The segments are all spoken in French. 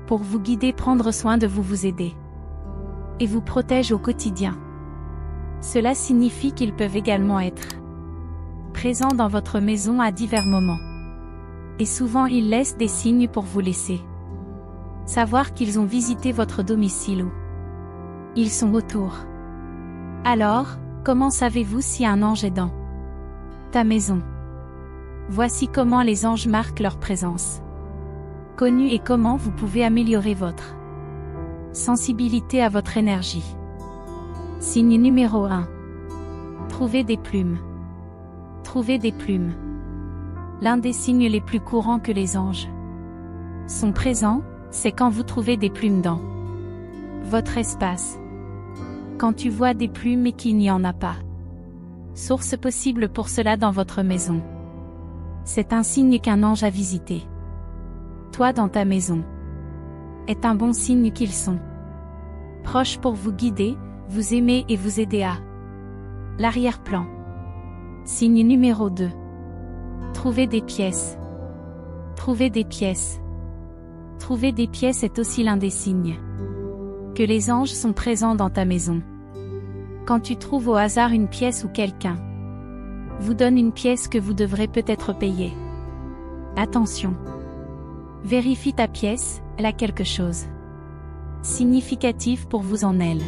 pour vous guider, prendre soin de vous, vous aider et vous protègent au quotidien. Cela signifie qu'ils peuvent également être présents dans votre maison à divers moments. Et souvent ils laissent des signes pour vous laisser savoir qu'ils ont visité votre domicile ou ils sont autour. Alors, comment savez-vous si un ange est dans ta maison? Voici comment les anges marquent leur présence connue et comment vous pouvez améliorer votre sensibilité à votre énergie. Signe numéro 1. Trouvez des plumes. Trouvez des plumes. L'un des signes les plus courants que les anges sont présents, c'est quand vous trouvez des plumes dans votre espace. Quand tu vois des plumes et qu'il n'y en a pas source possible pour cela dans votre maison, c'est un signe qu'un ange a visité toi dans ta maison. Est un bon signe qu'ils sont proches pour vous guider, vous aimer et vous aider à l'arrière-plan. Signe numéro 2. Trouvez des pièces. Trouvez des pièces. Trouver des pièces est aussi l'un des signes que les anges sont présents dans ta maison. Quand tu trouves au hasard une pièce ou quelqu'un vous donne une pièce que vous devrez peut-être payer, attention. Vérifie ta pièce, elle a quelque chose significatif pour vous en elle.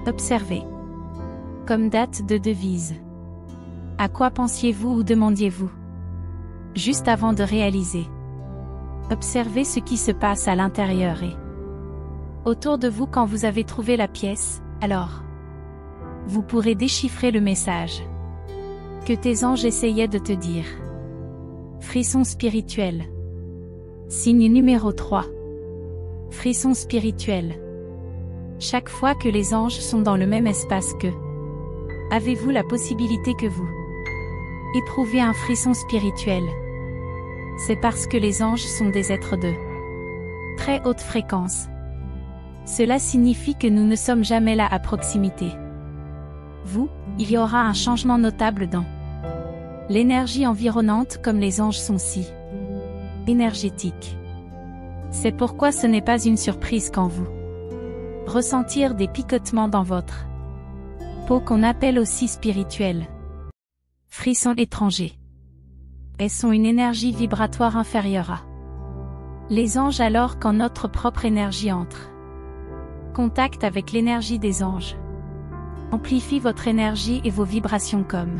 Observez. Comme date de devise. À quoi pensiez-vous ou demandiez-vous juste avant de réaliser? Observez ce qui se passe à l'intérieur et autour de vous quand vous avez trouvé la pièce, alors vous pourrez déchiffrer le message que tes anges essayaient de te dire. Frisson spirituel. Signe numéro 3. Frisson spirituel. Chaque fois que les anges sont dans le même espace que avez-vous la possibilité que vous éprouvez un frisson spirituel? C'est parce que les anges sont des êtres de très haute fréquence. Cela signifie que nous ne sommes jamais là à proximité. Il y aura un changement notable dans l'énergie environnante comme les anges sont si énergétiques. C'est pourquoi ce n'est pas une surprise quand vous ressentir des picotements dans votre peau qu'on appelle aussi spirituel. Frissons étrangers. Elles sont une énergie vibratoire inférieure à les anges alors quand notre propre énergie entre contact avec l'énergie des anges. Amplifie votre énergie et vos vibrations comme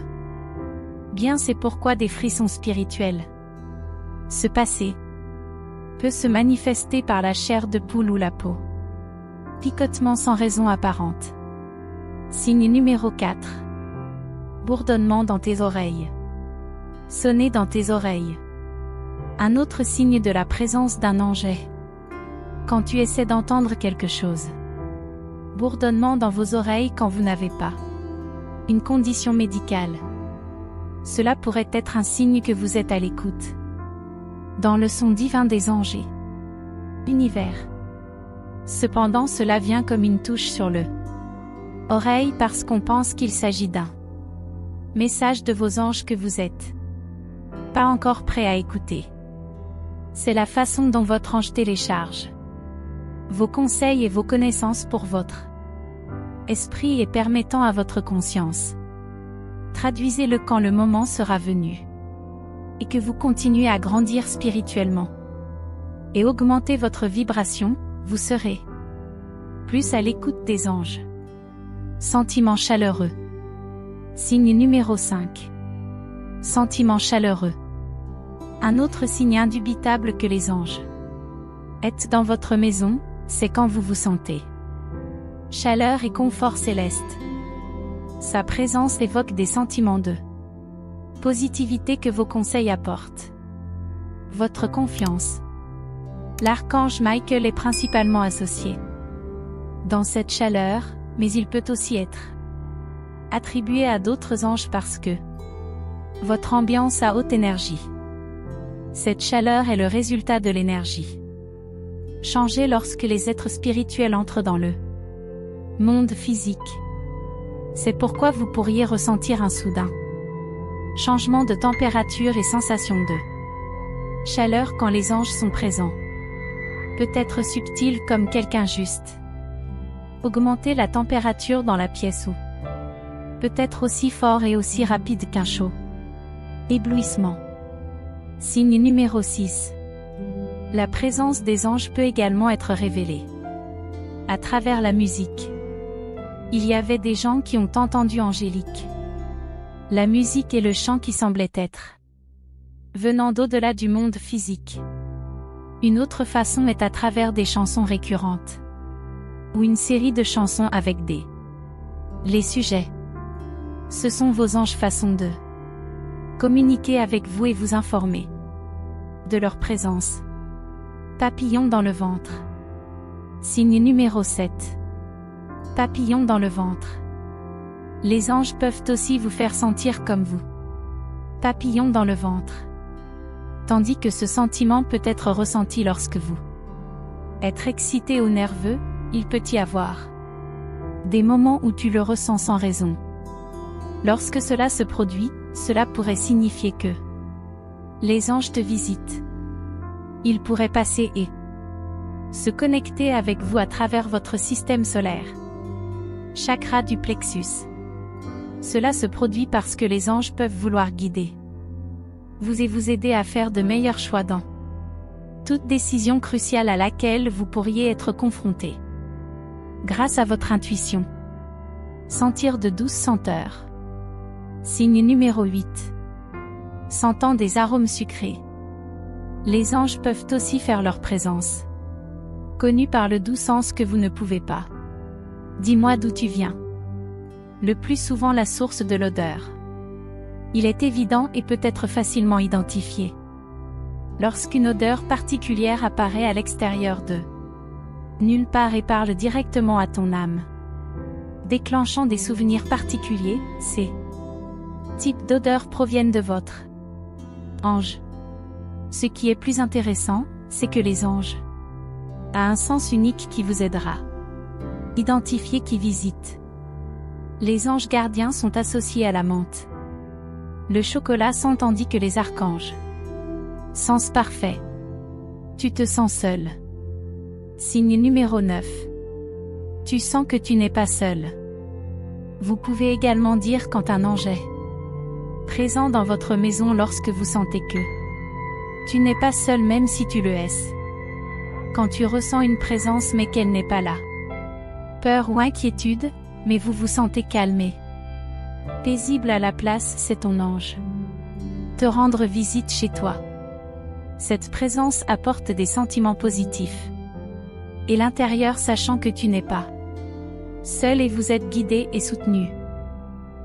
bien, c'est pourquoi des frissons spirituels se passer peut se manifester par la chair de poule ou la peau. Picotement sans raison apparente. Signe numéro 4. Bourdonnement dans tes oreilles. Sonner dans tes oreilles. Un autre signe de la présence d'un ange est quand tu essaies d'entendre quelque chose. Bourdonnement dans vos oreilles quand vous n'avez pas une condition médicale. Cela pourrait être un signe que vous êtes à l'écoute dans le son divin des anges et univers. Cependant, cela vient comme une touche sur le oreille parce qu'on pense qu'il s'agit d'un message de vos anges que vous êtes pas encore prêt à écouter. C'est la façon dont votre ange télécharge vos conseils et vos connaissances pour votre esprit et permettant à votre conscience. Traduisez-le quand le moment sera venu et que vous continuez à grandir spirituellement et augmenter votre vibration, vous serez plus à l'écoute des anges. Sentiment chaleureux. Signe numéro 5. Sentiment chaleureux. Un autre signe indubitable que les anges êtes dans votre maison, c'est quand vous vous sentez chaleur et confort céleste. Sa présence évoque des sentiments de positivité que vos conseils apportent. Votre confiance. L'archange Michael est principalement associé dans cette chaleur, mais il peut aussi être attribué à d'autres anges parce que votre ambiance a haute énergie. Cette chaleur est le résultat de l'énergie changée lorsque les êtres spirituels entrent dans le monde physique. C'est pourquoi vous pourriez ressentir un soudain changement de température et sensation de chaleur quand les anges sont présents. Peut être subtil comme quelqu'un juste. Augmenter la température dans la pièce ou peut être aussi fort et aussi rapide qu'un chaud. Éblouissement. Signe numéro 6. La présence des anges peut également être révélée à travers la musique. Il y avait des gens qui ont entendu angélique. La musique et le chant qui semblaient être venant d'au-delà du monde physique. Une autre façon est à travers des chansons récurrentes ou une série de chansons avec les sujets. Ce sont vos anges façon de communiquer avec vous et vous informer de leur présence. Papillon dans le ventre. Signe numéro 7. Papillon dans le ventre. Les anges peuvent aussi vous faire sentir comme vous. Papillon dans le ventre. Tandis que ce sentiment peut être ressenti lorsque vous êtes excité ou nerveux, il peut y avoir des moments où tu le ressens sans raison. Lorsque cela se produit, cela pourrait signifier que les anges te visitent. Ils pourraient passer et se connecter avec vous à travers votre système solaire. Chakra du plexus. Cela se produit parce que les anges peuvent vouloir guider vous et vous aider à faire de meilleurs choix dans toute décision cruciale à laquelle vous pourriez être confronté. Grâce à votre intuition. Sentir de douces senteurs. Signe numéro 8. Sentant des arômes sucrés. Les anges peuvent aussi faire leur présence connue par le doux sens que vous ne pouvez pas. Dis-moi d'où tu viens. Le plus souvent la source de l'odeur. Il est évident et peut être facilement identifié lorsqu'une odeur particulière apparaît à l'extérieur de nulle part et parle directement à ton âme, déclenchant des souvenirs particuliers. Ces types d'odeurs proviennent de votre ange. Ce qui est plus intéressant, c'est que les anges ont un sens unique qui vous aidera. Identifier qui visite. Les anges gardiens sont associés à la menthe, le chocolat sent tandis que les archanges. Sens parfait. Tu te sens seul. Signe numéro 9. Tu sens que tu n'es pas seul. Vous pouvez également dire quand un ange est présent dans votre maison lorsque vous sentez que tu n'es pas seul même si tu le es. Quand tu ressens une présence mais qu'elle n'est pas là. Peur ou inquiétude, mais vous vous sentez calmé. Paisible à la place, c'est ton ange. Te rendre visite chez toi. Cette présence apporte des sentiments positifs. Et l'intérieur sachant que tu n'es pas seul et vous êtes guidé et soutenu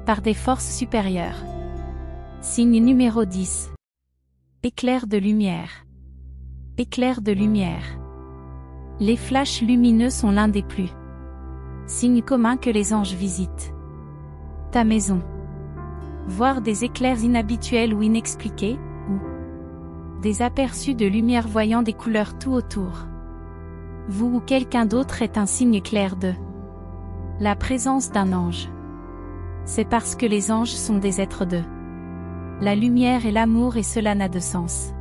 par des forces supérieures. Signe numéro 10. Éclair de lumière. Éclair de lumière. Les flashs lumineux sont l'un des plus signes communs que les anges visitent ta maison. Voir des éclairs inhabituels ou inexpliqués, ou des aperçus de lumière voyant des couleurs tout autour. Vous ou quelqu'un d'autre est un signe clair de la présence d'un ange. C'est parce que les anges sont des êtres de la lumière et l'amour et cela n'a de sens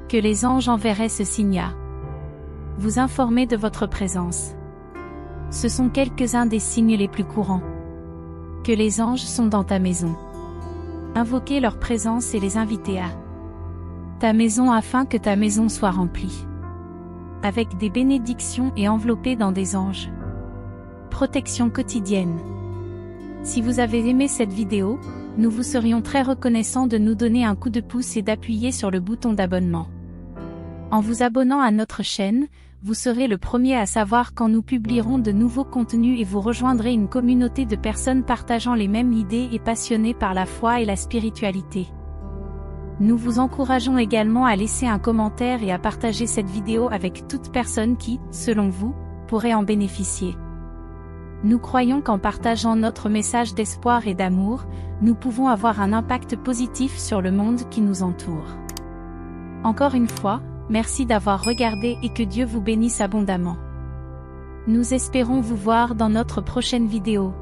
que les anges enverraient ce signe à vous informer de votre présence. Ce sont quelques-uns des signes les plus courants que les anges sont dans ta maison. Invoquer leur présence et les inviter à ta maison afin que ta maison soit remplie avec des bénédictions et enveloppée dans des anges. Protection quotidienne. Si vous avez aimé cette vidéo, nous vous serions très reconnaissants de nous donner un coup de pouce et d'appuyer sur le bouton d'abonnement. En vous abonnant à notre chaîne, vous serez le premier à savoir quand nous publierons de nouveaux contenus et vous rejoindrez une communauté de personnes partageant les mêmes idées et passionnées par la foi et la spiritualité. Nous vous encourageons également à laisser un commentaire et à partager cette vidéo avec toute personne qui, selon vous, pourrait en bénéficier. Nous croyons qu'en partageant notre message d'espoir et d'amour, nous pouvons avoir un impact positif sur le monde qui nous entoure. Encore une fois, merci d'avoir regardé et que Dieu vous bénisse abondamment. Nous espérons vous voir dans notre prochaine vidéo.